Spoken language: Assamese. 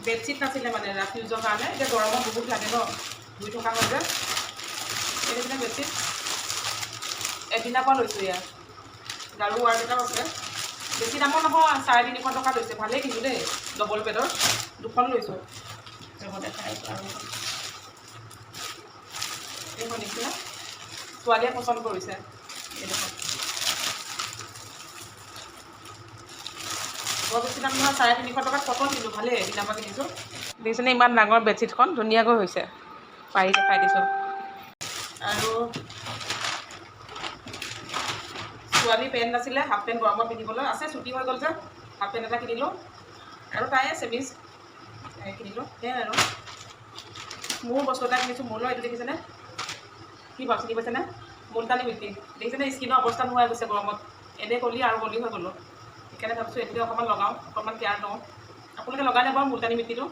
বেডশ্বীট নাছিলে মানে ৰাতি ইউজৰ কাৰণে। এতিয়া গৰমত বহুত লাগে ন, ধুই থকা হয় যে। এইটো বেডশ্বীট এদিনৰ পৰা লৈছোঁ ইয়াত। গাৰু ৱাৰ্ড এটাও আছে, বেছি দামৰ নহয়, 350 টকা লৈছে। ভালেই কিন্তু দেই, ডবল বেডৰ 2খন লৈছোঁ। দেখাই আৰু এইখন নিচিনা ছোৱালীয়ে পচন্দ কৰিছে। এইডোখন বৰ বেছি দাম নহয়, 350 টকাত কটন কিনিলোঁ, ভালেই এদিনৰ পৰা কিনিছোঁ। দেখিছেনে ইমান ডাঙৰ বেডশ্বীটখন ধুনীয়াকৈ হৈছে, পাৰি দেখাই দিছোঁ। আৰু ছোৱালী পেণ্ট আছিলে, হাফ পেণ্ট গৰমত পিন্ধিবলৈ আছে, ছুটি হৈ গ'ল যে হাফ পেণ্ট এটা কিনিলোঁ। আৰু তাই চেমিজ কিনিলোঁ, সেয়াই আৰু। মোৰ বস্তু এটা কিনিছোঁ, মোলৈ এইটো দেখিছেনে, কি বাৰু চিনি পাইছেনে? মুলতানী মিটি দেখিছেনে, স্কিনৰ অৱস্থা নোহোৱা গৈছে গৰমত। এনেই কলি আৰু কলি হৈ গ'লোঁ। সেইকাৰণে ভাবিছোঁ এইটোকে অকণমান লগাওঁ, অকণমান কেয়াৰ লওঁ। আপোনালোকে লগাই নে বাৰু মুলতানী মিটিটো?